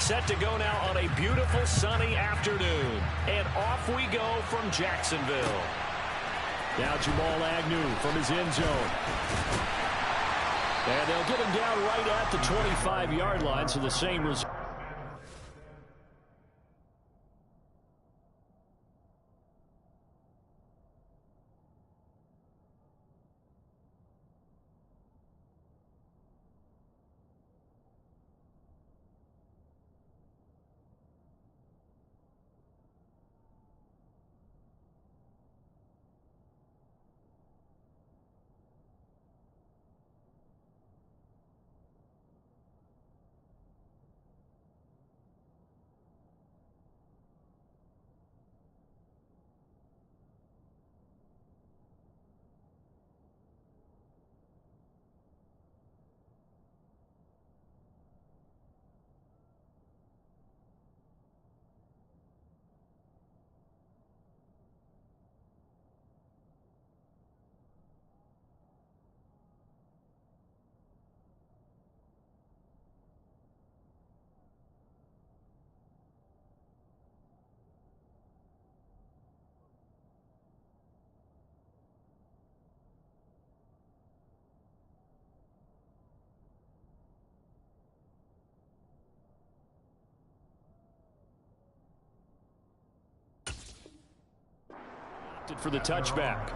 Set to go now on a beautiful sunny afternoon. And off we go from Jacksonville. Now Jamal Agnew from his end zone. And they'll get him down right at the 25-yard line, so the same result. For the touchback.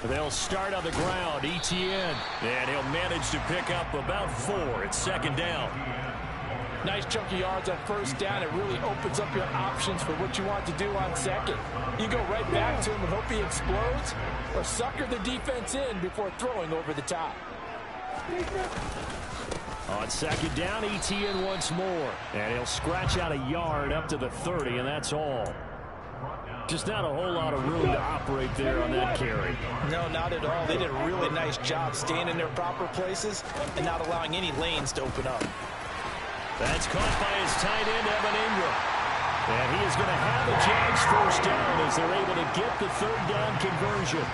They'll start on the ground. Etienne, and he'll manage to pick up about 4. It's second down. Nice chunky yards on first down. It really opens up your options for what you want to do on second. You go right back to him and hope he explodes, or sucker the defense in before throwing over the top. On second down, Etienne once more. And he'll scratch out a yard up to the 30, and that's all. Just not a whole lot of room to operate there on that carry. No, not at all. They did a really nice job staying in their proper places and not allowing any lanes to open up. That's caught by his tight end, Evan Ingram. And he is going to have the Jags first down as they're able to get the third down conversion.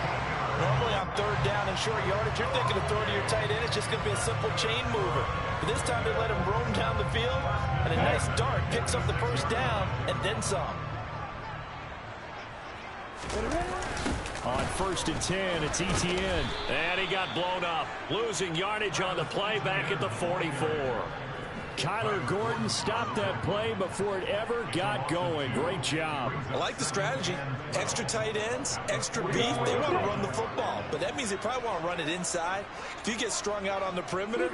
Normally on third down and short yardage, you're thinking of throwing to your tight end. It's just going to be a simple chain mover. But this time they let him roam down the field, and a nice dart picks up the first down and then some. On first and 10, it's Etienne. And he got blown up. Losing yardage on the play back at the 44. Kyler Gordon stopped that play before it ever got going. Great job. I like the strategy. Extra tight ends, extra beef. They want to run the football, but that means they probably want to run it inside. If you get strung out on the perimeter,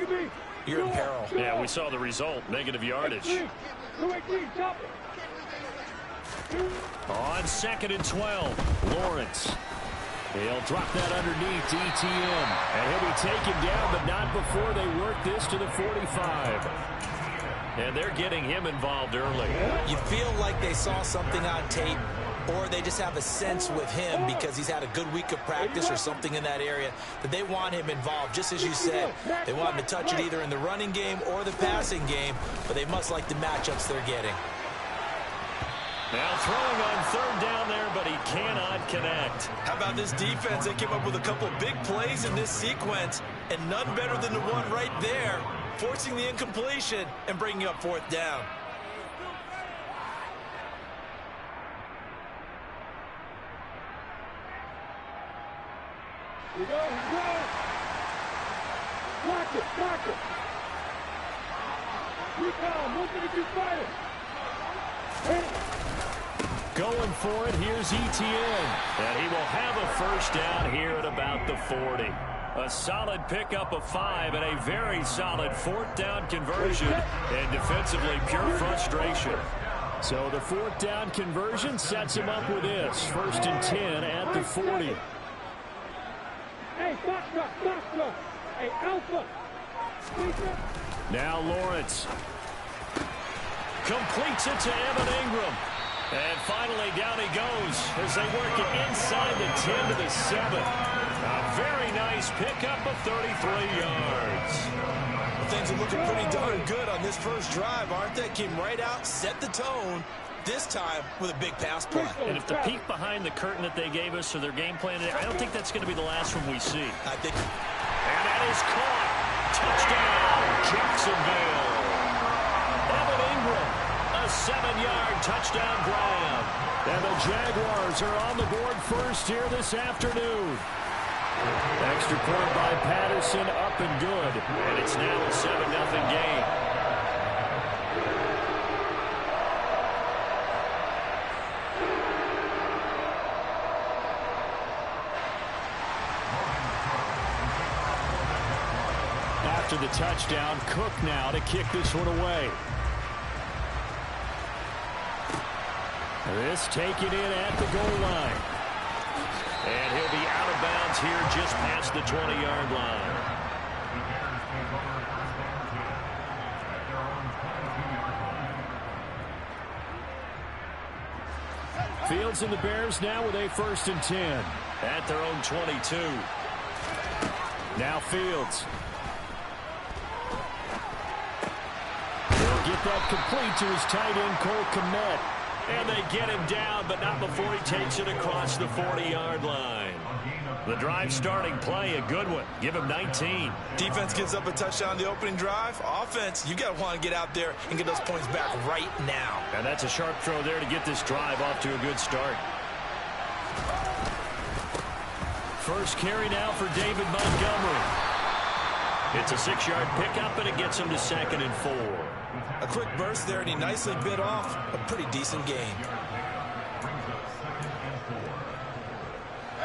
you're in peril. Yeah, we saw the result. Negative yardage. On second and 12, Lawrence. He'll drop that underneath to Etienne. And he'll be taken down, but not before they work this to the 45. And they're getting him involved early. You feel like they saw something on tape, or they just have a sense with him because he's had a good week of practice or something in that area that they want him involved. Just as you said, they want him to touch it either in the running game or the passing game, but they must like the matchups they're getting. Now throwing on third down there, but he cannot connect. How about this defense? They came up with a couple big plays in this sequence, and none better than the one right there, forcing the incompletion and bringing up fourth down. Here we go, here we go. Block it, block it. Recall, looking at you fighting. Hit it. Going for it, here's Etienne. And he will have a first down here at about the 40. A solid pickup of 5 and a very solid fourth down conversion. And defensively, pure frustration. So the fourth down conversion sets him up with this. First and 10 at the 40. Hey, Foxtrot. Hey, Alpha. Now Lawrence completes it to Evan Ingram. And finally, down he goes as they work it inside the 10 to the 7. A very nice pickup of 33 yards. things are looking pretty darn good on this first drive, aren't they? Came right out, set the tone, this time with a big pass play. And if the peek behind the curtain that they gave us or their game plan, I don't think that's going to be the last one we see. I think. And that is caught. Touchdown, Jacksonville. Evan Ingram, a 7-yard touchdown grab. And the Jaguars are on the board first here this afternoon. Extra point by Patterson, up and good. And it's now a 7-0 game. After the touchdown, Cook now to kick this one away. This taken in at the goal line. And he'll be out of bounds here just past the 20-yard line. Fields and the Bears now with a 1st and 10 at their own 22. Now Fields. He'll get that complete to his tight end, Cole Kmet. And they get him down, but not before he takes it across the 40-yard line. The drive starting play, a good one. Give him 19. Defense gives up a touchdown on the opening drive. Offense, you got to want to get out there and get those points back right now. And that's a sharp throw there to get this drive off to a good start. First carry now for David Montgomery. It's a 6-yard pickup, and it gets him to 2nd and 4. A quick burst there, and he nicely bit off a pretty decent gain.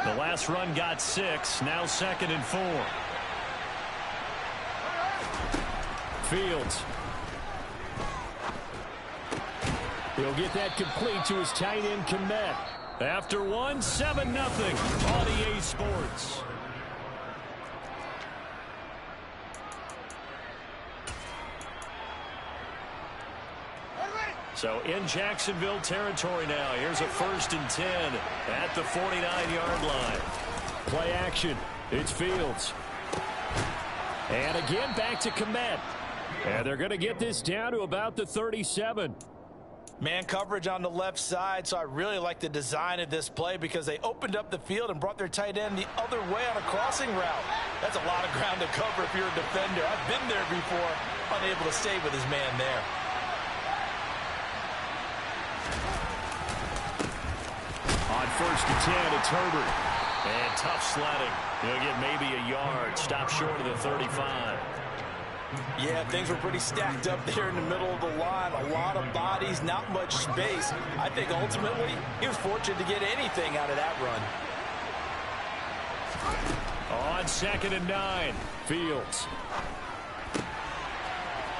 The last run got 6, now 2nd and 4. Fields. He'll get that complete to his tight end, Kmet. After one, 7-0 on EA Sports. So in Jacksonville territory now. Here's a 1st and 10 at the 49-yard line. Play action. It's Fields. And again back to Kmet. And they're going to get this down to about the 37. Man coverage on the left side, so I really like the design of this play because they opened up the field and brought their tight end the other way on a crossing route. That's a lot of ground to cover if you're a defender. I've been there before, unable to stay with his man there. On 1st and 10, it's Herbert. And tough sledding. He'll get maybe a yard. Stop short of the 35. Yeah, things were pretty stacked up there in the middle of the line. A lot of bodies, not much space. I think ultimately he was fortunate to get anything out of that run. On 2nd and 9, Fields.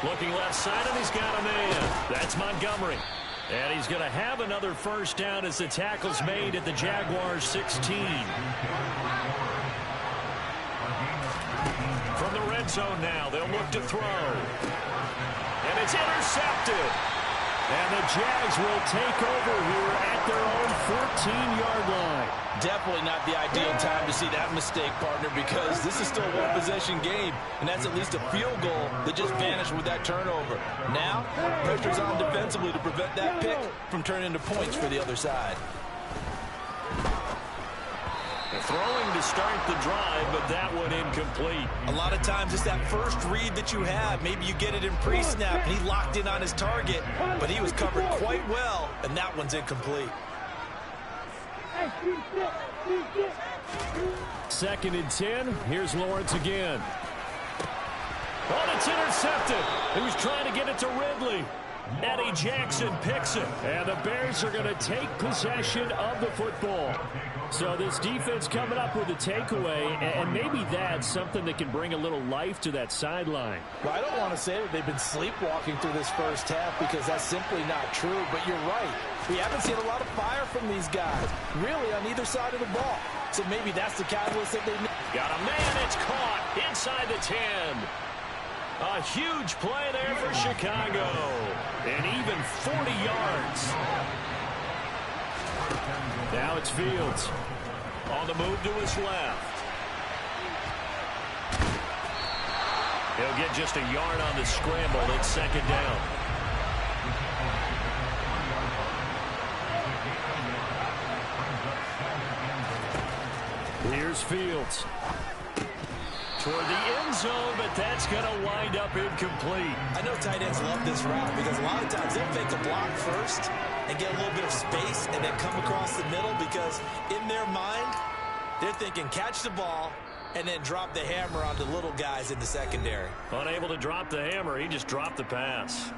Looking left side, and he's got a man. That's Montgomery. And he's going to have another 1st down as the tackle's made at the Jaguars' 16. From the red zone now, they'll look to throw. And it's intercepted. And the Jags will take over here at their own 14-yard line. Definitely not the ideal time to see that mistake, partner, because this is still a one-possession game, and that's at least a field goal that just vanished with that turnover. Now, pressure's on defensively to prevent that pick from turning into points for the other side. Throwing to start the drive, but that one incomplete. A lot of times it's that first read that you have. Maybe you get it in pre-snap, and he locked in on his target, but he was covered quite well, and that one's incomplete. 2nd and 10. Here's Lawrence again. Oh, it's intercepted. He was trying to get it to Ridley. Eddie Jackson picks it. And the Bears are going to take possession of the football. So this defense coming up with a takeaway, and maybe that's something that can bring a little life to that sideline. Well, I don't want to say that they've been sleepwalking through this first half because that's simply not true, but you're right. We haven't seen a lot of fire from these guys, really, on either side of the ball. So maybe that's the catalyst that they need. Got a man, it's caught inside the 10. A huge play there for Chicago. And even 40 yards. Now it's Fields. On the move to his left. He'll get just a yard on the scramble. It's second down. Here's Fields. Toward the end zone, but that's going to wind up incomplete. I know tight ends love this route because a lot of times they'll fake a block first and get a little bit of space and then come across the middle because in their mind, they're thinking catch the ball and then drop the hammer on the little guys in the secondary. Unable to drop the hammer, he just dropped the pass.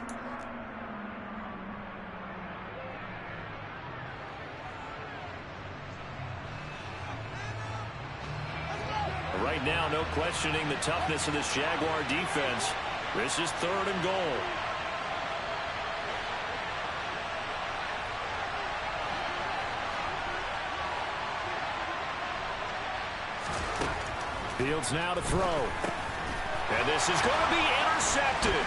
Right now, no questioning the toughness of this Jaguar defense. This is 3rd and goal. Fields now to throw. And this is going to be intercepted.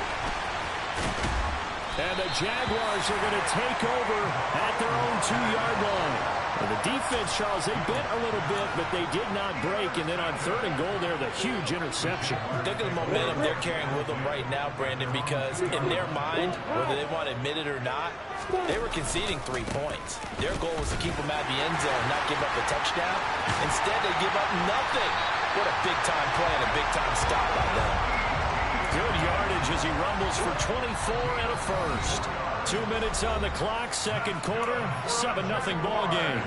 And the Jaguars are going to take over at their own 2-yard line. And the defense, Charles, they bent a little bit, but they did not break. And then on 3rd and goal there, the huge interception. Look at the momentum they're carrying with them right now, Brandon, because in their mind, whether they want to admit it or not, they were conceding 3 points. Their goal was to keep them out of the end zone, not give up a touchdown. Instead, they give up nothing. What a big-time play and a big-time stop by them. Good yardage as he rumbles for 24 and a first. 2 minutes on the clock, second quarter, 7-0 ball game.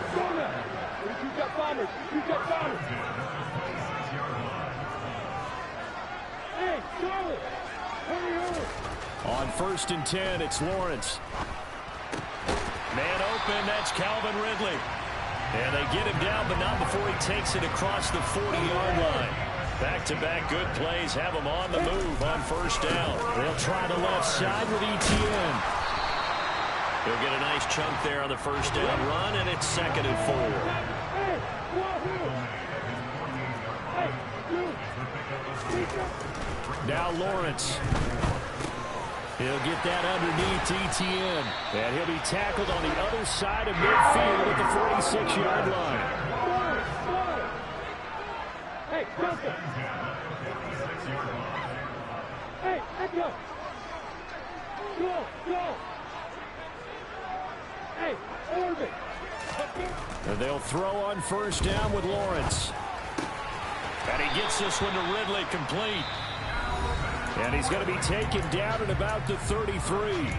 On 1st and 10, it's Lawrence. Man open, that's Calvin Ridley. And they get him down, but not before he takes it across the 40-yard line. Back-to-back good plays have him on the move on 1st down. They'll try the left side with ETN. He'll get a nice chunk there on the 1st down run, and it's 2nd and 4. Now Lawrence. He'll get that underneath ETN. And he'll be tackled on the other side of midfield at the 46-yard line. Hey, Justin. Hey, Echo. Go. Hey, Orbit. And they'll throw on 1st down with Lawrence. And he gets this one to Ridley complete. And he's going to be taken down at about the 33.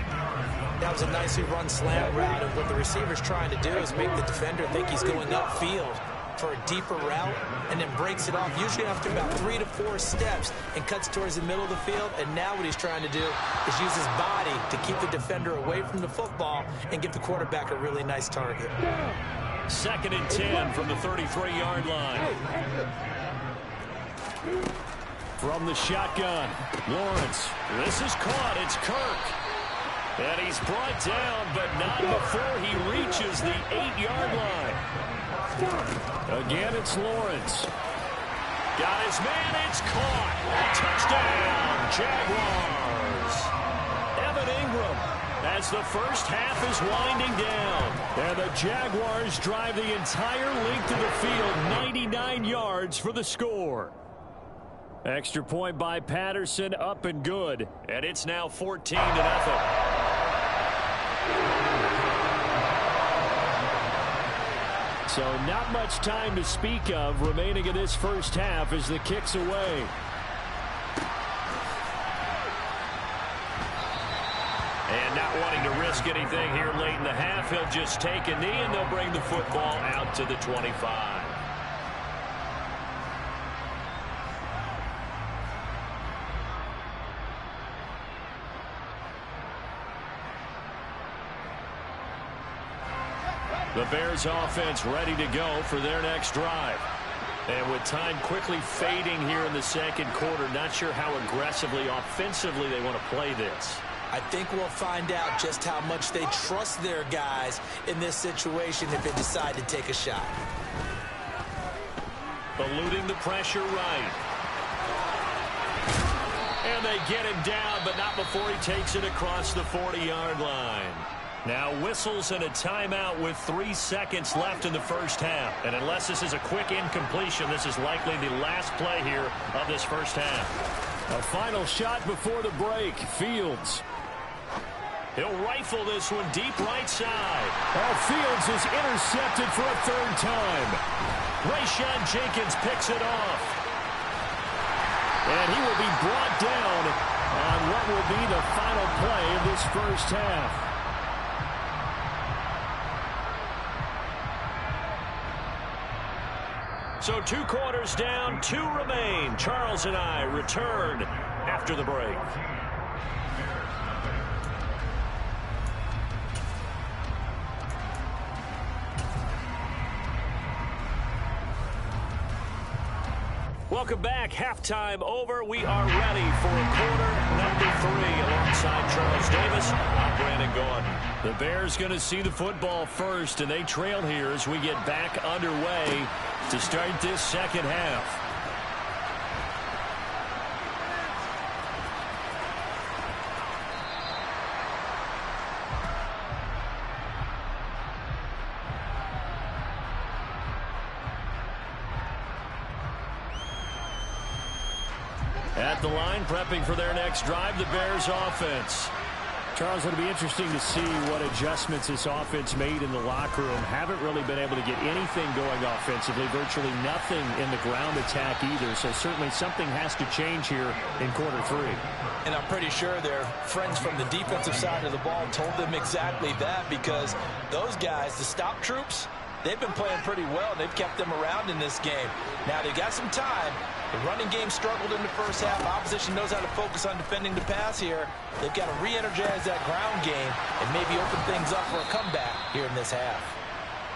That was a nicely run slant route, and what the receiver's trying to do is make the defender think he's going upfield for a deeper route, and then breaks it off, usually after about 3 to 4 steps, and cuts towards the middle of the field. And now what he's trying to do is use his body to keep the defender away from the football and give the quarterback a really nice target. 2nd and 10 from the 33-yard line. From the shotgun, Lawrence. This is caught. It's Kirk. And he's brought down, but not before he reaches the 8-yard line. Again, it's Lawrence. Got his man. It's caught. Touchdown, Jaguars. Evan Ingram as the first half is winding down. And the Jaguars drive the entire length of the field, 99 yards for the score. Extra point by Patterson, up and good. And it's now 14-0. So not much time to speak of remaining in this first half as the kick's away. And not wanting to risk anything here late in the half, he'll just take a knee and they'll bring the football out to the 25. The Bears offense ready to go for their next drive. And with time quickly fading here in the second quarter, not sure how aggressively, offensively they want to play this. I think we'll find out just how much they trust their guys in this situation if they decide to take a shot. Eluding the pressure right. And they get him down, but not before he takes it across the 40-yard line. Now whistles and a timeout with 3 seconds left in the first half. And unless this is a quick incompletion, this is likely the last play here of this first half. A final shot before the break. Fields. He'll rifle this one deep right side. Oh, Fields is intercepted for a third time. Rayshawn Jenkins picks it off. And he will be brought down on what will be the final play of this first half. So 2 quarters down, 2 remain. Charles and I return after the break. Welcome back. Halftime over. We are ready for quarter number 3 alongside Charles Davis. I'm Brandon Gaudin. The Bears going to see the football first, and they trail here as we get back underway to start this second half. At the line, prepping for their next drive, the Bears offense. Charles, it'll be interesting to see what adjustments this offense made in the locker room. Haven't really been able to get anything going offensively, virtually nothing in the ground attack either. So certainly something has to change here in quarter 3. And I'm pretty sure their friends from the defensive side of the ball told them exactly that, because those guys, the stop troops, they've been playing pretty well. They've kept them around in this game. Now, they got some time. The running game struggled in the first half. Opposition knows how to focus on defending the pass here. They've got to re-energize that ground game and maybe open things up for a comeback here in this half.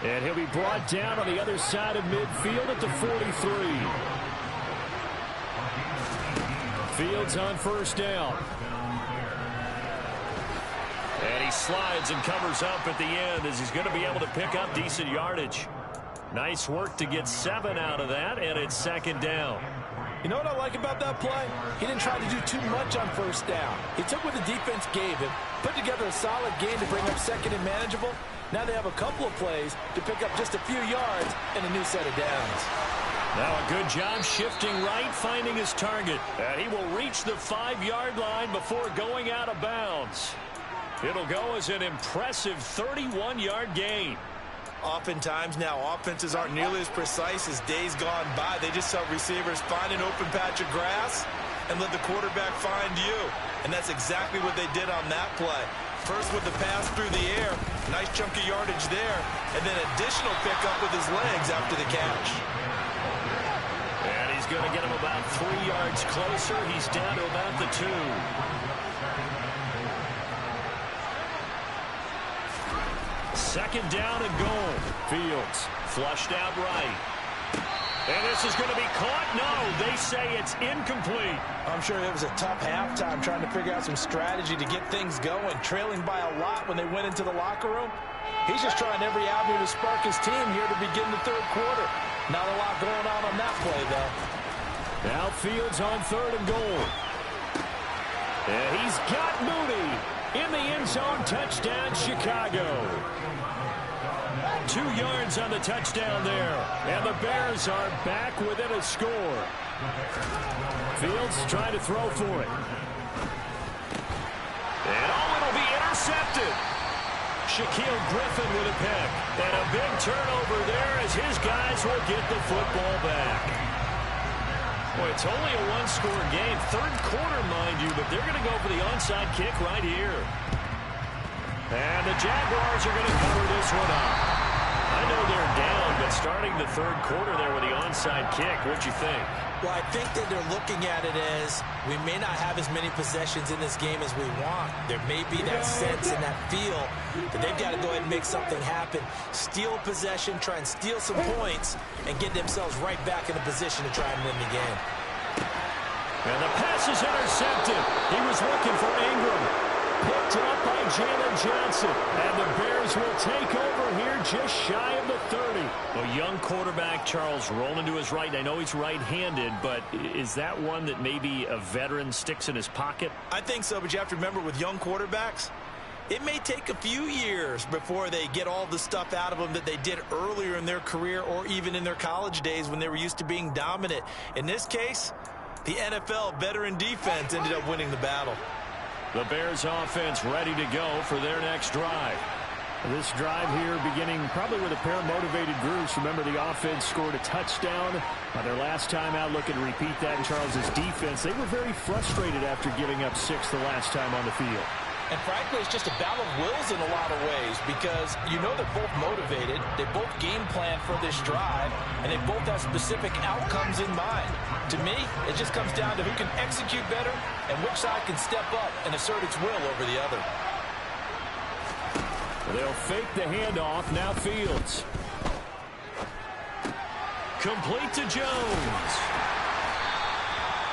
And he'll be brought down on the other side of midfield at the 43. Fields on first down. And he slides and covers up at the end as he's going to be able to pick up decent yardage. Nice work to get 7 out of that, and it's second down. You know what I like about that play? He didn't try to do too much on first down. He took what the defense gave him, put together a solid game to bring up second and manageable. Now they have a couple of plays to pick up just a few yards and a new set of downs. Now a good job shifting right, finding his target. And he will reach the 5-yard line before going out of bounds. It'll go as an impressive 31-yard gain. Oftentimes now offenses aren't nearly as precise as days gone by. They just help receivers find an open patch of grass and let the quarterback find you. And that's exactly what they did on that play. First with the pass through the air, nice chunky yardage there, and then additional pickup with his legs after the catch. And he's going to get him about 3 yards closer. He's down to about the 2. Second down and goal. Fields flushed out right. And this is going to be caught. No, they say it's incomplete. I'm sure it was a tough halftime trying to figure out some strategy to get things going. Trailing by a lot when they went into the locker room. He's just trying every avenue to spark his team here to begin the third quarter. Not a lot going on that play, though. Now Fields on third and goal. And he's got Mooney in the end zone. Touchdown, Chicago. 2 yards on the touchdown there. And the Bears are back within a score. Fields trying to throw for it. And it'll be intercepted. Shaquille Griffin with a pick. And a big turnover there as his guys will get the football back. Boy, it's only a 1-score game. Third quarter, mind you, but they're going to go for the onside kick right here. And the Jaguars are going to cover this one up. I know they're down, but starting the third quarter there with the onside kick, what'd you think? Well, I think that they're looking at it as we may not have as many possessions in this game as we want. There may be that sense and that feel that they've got to go ahead and make something happen. Steal possession, try and steal some points, and get themselves right back in a position to try and win the game. And the pass is intercepted. He was looking for Ingram. Picked up by Jalen Johnson. And the Bears will take over here just shy of the 30. A young quarterback, Charles, rolling to his right. I know he's right-handed, but is that one that maybe a veteran sticks in his pocket? I think so, but you have to remember with young quarterbacks, it may take a few years before they get all the stuff out of them that they did earlier in their career or even in their college days when they were used to being dominant. In this case, The NFL veteran defense ended up winning the battle. The Bears offense ready to go for their next drive. This drive here beginning probably with a pair of motivated groups. Remember, the offense scored a touchdown on their last time out, looking to repeat that in Charles's defense. They were very frustrated after giving up 6 the last time on the field. And frankly, it's just a battle of wills in a lot of ways because you know they're both motivated, they both game plan for this drive, and they both have specific outcomes in mind. To me, it just comes down to who can execute better and which side can step up and assert its will over the other. They'll fake the handoff. Now Fields. Complete to Jones.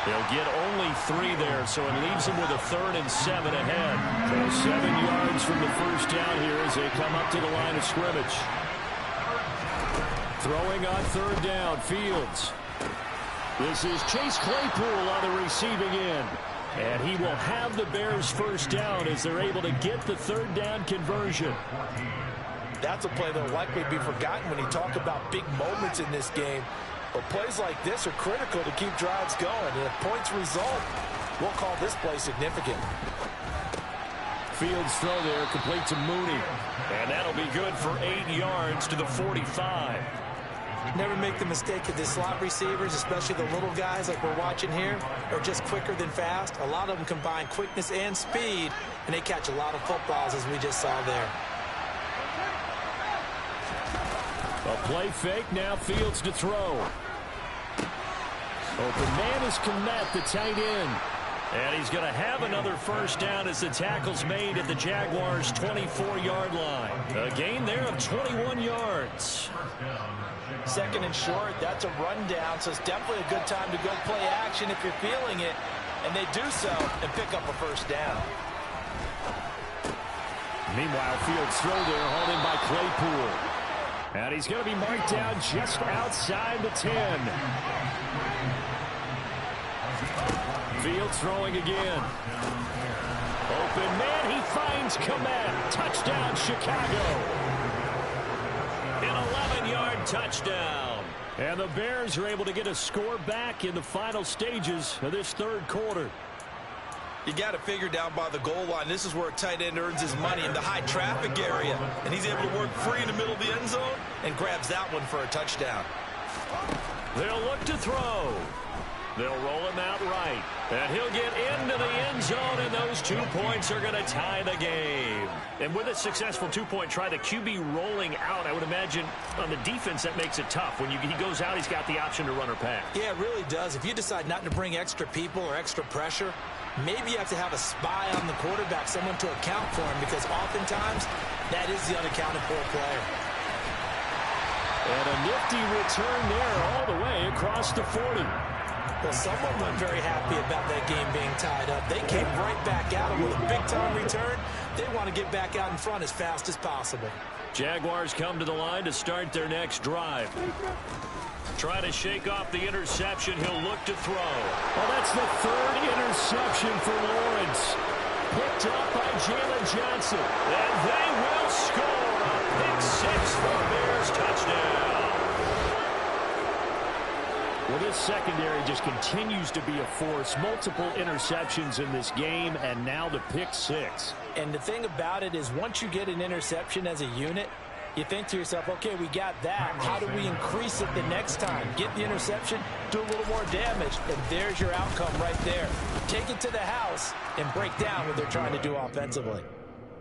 They'll get only 3 there, so it leaves them with a 3rd and 7 ahead. So 7 yards from the first down here as they come up to the line of scrimmage. Throwing on 3rd down, Fields. This is Chase Claypool on the receiving end. And he will have the Bears first down as they're able to get the 3rd down conversion. That's a play that will likely be forgotten when you talk about big moments in this game. But plays like this are critical to keep drives going. And if points result, we'll call this play significant. Fields throw there, complete to Mooney. And that'll be good for 8 yards to the 45. Never make the mistake of the slot receivers, especially the little guys like we're watching here, are just quicker than fast. A lot of them combine quickness and speed, and they catch a lot of footballs, as we just saw there. A play fake, now Fields to throw. Open man is Kmet, the tight end. And he's going to have another first down as the tackle's made at the Jaguars' 24-yard line. A gain there of 21 yards. 2nd and short, that's a rundown, so it's definitely a good time to go play action if you're feeling it. And they do so and pick up a first down. Meanwhile, Fields throw there, hauled in by Claypool. And he's going to be marked down just outside the 10. Fields throwing again. Open man, he finds Kmet. Touchdown, Chicago. An 11-yard touchdown. And the Bears are able to get a score back in the final stages of this 3rd quarter. You got to figure down by the goal line. This is where a tight end earns his money in the high traffic area. And he's able to work free in the middle of the end zone and grabs that one for a touchdown. They'll look to throw. They'll roll him out right. And he'll get into the end zone, and those 2 points are going to tie the game. And with a successful 2-point try, the QB rolling out, I would imagine on the defense that makes it tough. When he goes out, he's got the option to run or pass. Yeah, it really does. If you decide not to bring extra people or extra pressure, maybe you have to have a spy on the quarterback, someone to account for him, because oftentimes that is the unaccounted for player. And a nifty return there all the way across the 40. Well, someone wasn't very happy about that game being tied up. They came right back at him with a big-time return. They want to get back out in front as fast as possible. Jaguars come to the line to start their next drive. Trying to shake off the interception. He'll look to throw. Well, that's the 3rd interception for Lawrence. Picked up by Jalen Johnson. And they will score. A pick 6 for the Bears. Touchdown. Well, this secondary just continues to be a force. Multiple interceptions in this game, and now the pick 6. And the thing about it is once you get an interception as a unit, you think to yourself, okay, we got that. How do we increase it the next time? Get the interception, do a little more damage, and there's your outcome right there. Take it to the house and break down what they're trying to do offensively.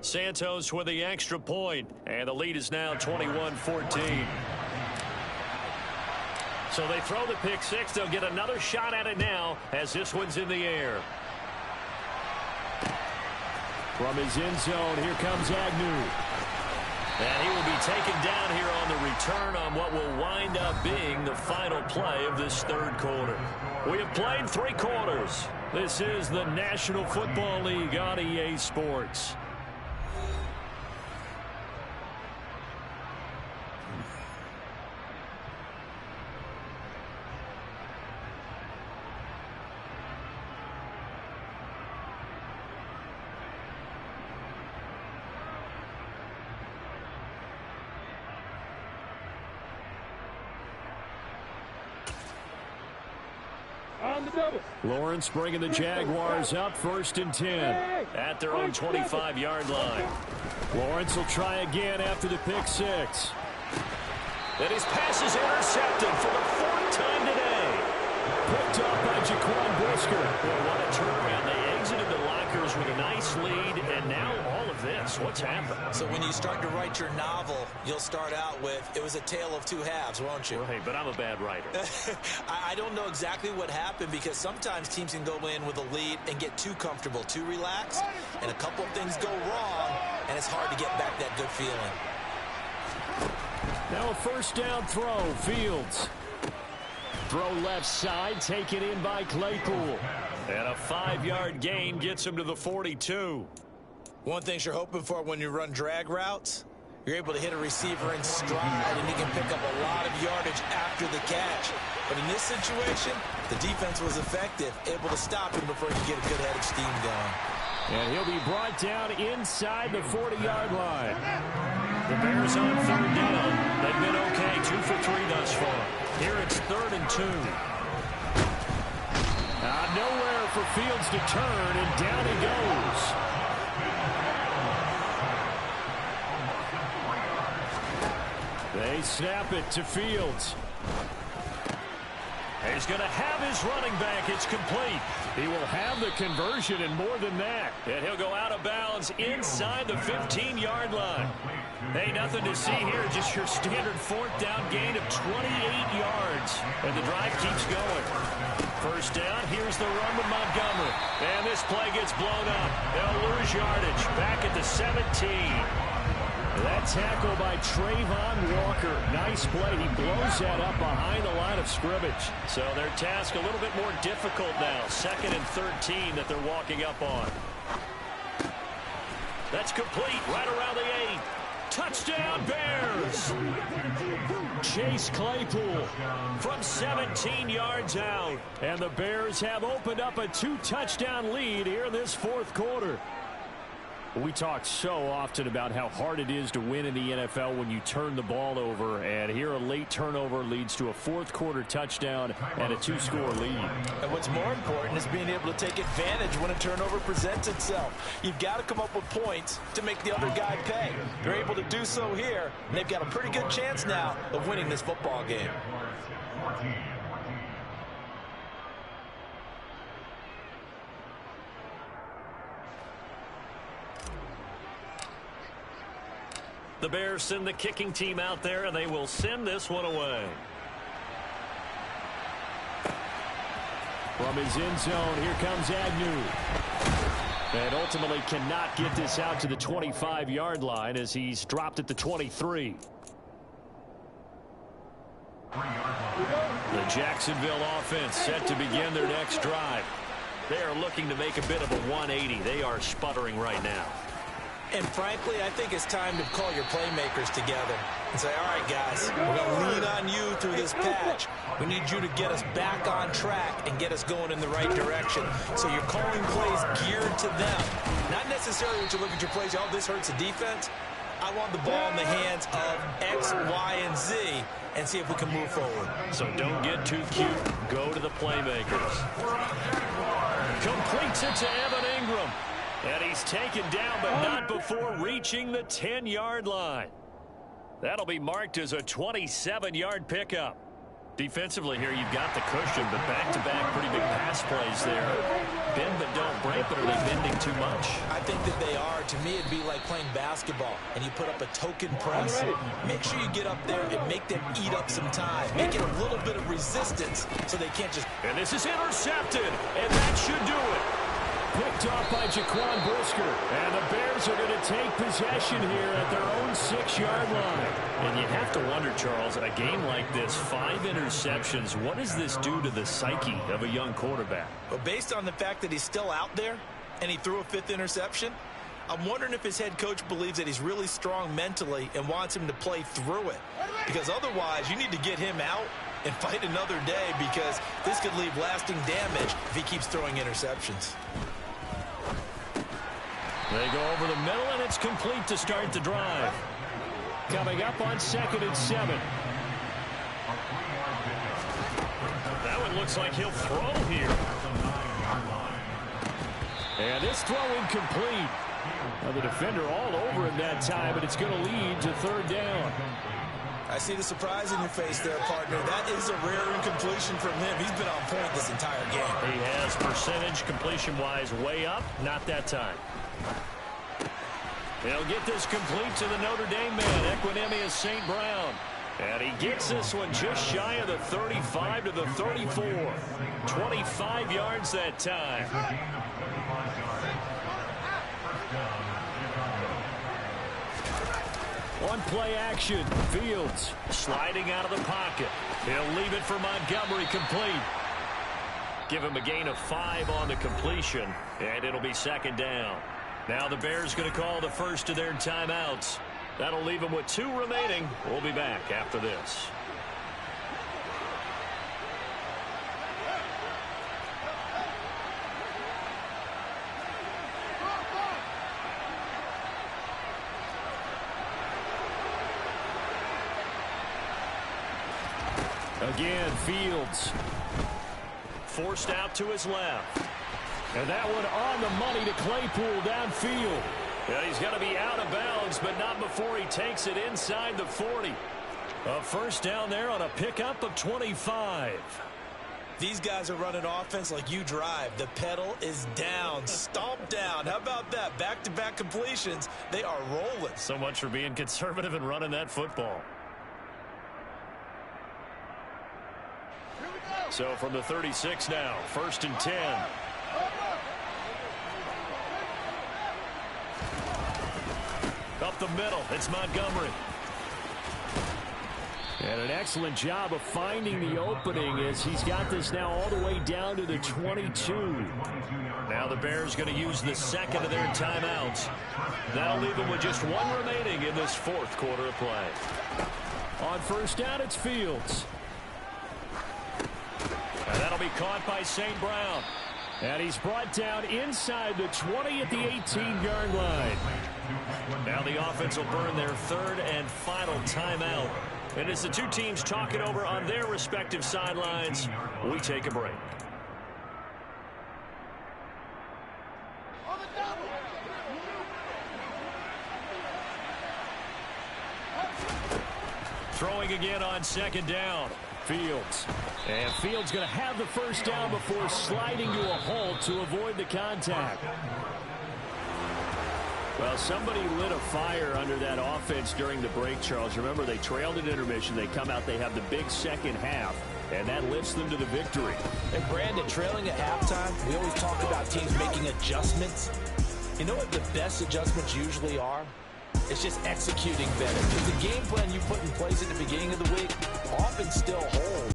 Santos with the extra point, and the lead is now 21-14. So they throw the pick 6. They'll get another shot at it now as this one's in the air. From his end zone, here comes Agnew. And he will be taken down here on the return on what will wind up being the final play of this 3rd quarter. We have played 3 quarters. This is the National Football League on EA Sports. On the double. Lawrence bringing the Jaguars up 1st and 10 at their own 25-yard line. Lawrence will try again after the pick six. And his pass is intercepted for the 4th time today. Picked up by Jaquan Brisker. Boy, what a turnaround. They exited the lockers with a nice lead, and now all of this. What's happened? So when you start to write your novel, you'll start out with, it was a tale of two halves, won't you? Right, but I'm a bad writer. I don't know exactly what happened, because sometimes teams can go in with a lead and get too comfortable, too relaxed, and a couple of things go wrong, and it's hard to get back that good feeling. Now a 1st down throw. Fields. Throw left side, taken in by Claypool. And a 5-yard gain gets him to the 42. One thing you're hoping for when you run drag routes, you're able to hit a receiver in stride, and you can pick up a lot of yardage after the catch. But in this situation, the defense was effective, able to stop him before he could get a good head of steam going. And he'll be brought down inside the 40-yard line. The Bears on 3rd down. They've been okay, 2 for 3 thus far. Here it's 3rd and 2. Nowhere for Fields to turn, and down he goes. They snap it to Fields. He's going to have his running back. It's complete. He will have the conversion and more than that. And he'll go out of bounds inside the 15-yard line. Hey, nothing to see here. Just your standard 4th down gain of 28 yards. And the drive keeps going. 1st down. Here's the run with Montgomery. And this play gets blown up. They'll lose yardage. Back at the 17. That tackle by Trayvon Walker. Nice play. He blows that up behind the line of scrimmage. So their task a little bit more difficult now. 2nd and 13 that they're walking up on. That's complete right around the 8. Touchdown, Bears! Chase Claypool from 17 yards out. And the Bears have opened up a 2-touchdown lead here in this 4th quarter. We talk so often about how hard it is to win in the NFL when you turn the ball over, and here a late turnover leads to a 4th quarter touchdown and a 2-score lead. And what's more important is being able to take advantage when a turnover presents itself. You've got to come up with points to make the other guy pay. They're able to do so here, and they've got a pretty good chance now of winning this football game. The Bears send the kicking team out there, and they will send this one away. From his end zone, here comes Agnew. And ultimately cannot get this out to the 25-yard line as he's dropped at the 23. The Jacksonville offense set to begin their next drive. They are looking to make a bit of a 180. They are sputtering right now. And frankly, I think it's time to call your playmakers together and say, all right, guys, we're going to lean on you through this patch. We need you to get us back on track and get us going in the right direction. So you're calling plays geared to them. Not necessarily when you look at your plays, oh, this hurts the defense. I want the ball in the hands of X, Y, and Z and see if we can move forward. So don't get too cute. Go to the playmakers. Completes it to Evan Ingram. And he's taken down, but not before reaching the 10-yard line. That'll be marked as a 27-yard pickup. Defensively here, you've got the cushion, but back-to-back pretty big pass plays there. Bend but don't break, but are they bending too much? I think that they are. To me, it'd be like playing basketball, and you put up a token press. Make sure you get up there and make them eat up some time. Make it a little bit of resistance so they can't just... And this is intercepted, and that should do it. Picked off by Jaquan Brisker. And the Bears are going to take possession here at their own 6-yard line. And you have to wonder, Charles, a game like this, 5 interceptions, what does this do to the psyche of a young quarterback? Well, based on the fact that he's still out there and he threw a 5th interception, I'm wondering if his head coach believes that he's really strong mentally and wants him to play through it. Because otherwise, you need to get him out and fight another day, because this could leave lasting damage if he keeps throwing interceptions. They go over the middle, and it's complete to start the drive. Coming up on 2nd and 7. That one it looks like he'll throw here. And this throw incomplete. Now the defender all over him that time, but it's going to lead to third down. I see the surprise in your face there, partner. That is a rare incompletion from him. He's been on point this entire game. He has percentage completion-wise way up. Not that time. He'll get this complete to the Notre Dame man, Equinemius St. Brown. And he gets this one just shy of the 35 to the 34. 25 yards that time. On play action, Fields Sliding out of the pocket. He'll leave it for Montgomery, complete. Give him a gain of 5 on the completion, and it'll be second down. Now the Bears going to call the first of their timeouts. That'll leave them with 2 remaining. We'll be back after this. again. Fields forced out to his left. And that one on the money to Claypool downfield. And he's going to be out of bounds, but not before he takes it inside the 40. A first down there on a pickup of 25. These guys are running offense like you drive. The pedal is down, stomp down. How about that? Back-to-back completions. They are rolling. So much for being conservative and running that football. So from the 36 now, 1st and 10. Up the middle, it's Montgomery. And an excellent job of finding the opening as he's got this now all the way down to the 22. Now the Bears going to use the second of their timeouts. That'll leave them with just 1 remaining in this 4th quarter of play. On first down, it's Fields. And that'll be caught by St. Brown. And he's brought down inside the 20 at the 18-yard line. Now the offense will burn their 3rd and final timeout. And as the two teams talk it over on their respective sidelines, we take a break. Throwing again on 2nd down. Fields. And Fields going to have the first down before sliding to a halt to avoid the contact. Well, somebody lit a fire under that offense during the break, Charles. Remember, they trailed at intermission. They come out, they have the big second half, and that lifts them to the victory. And Brandon, trailing at halftime, we always talk about teams making adjustments. You know what the best adjustments usually are? It's just executing better. Because the game plan you put in place at the beginning of the week often still holds.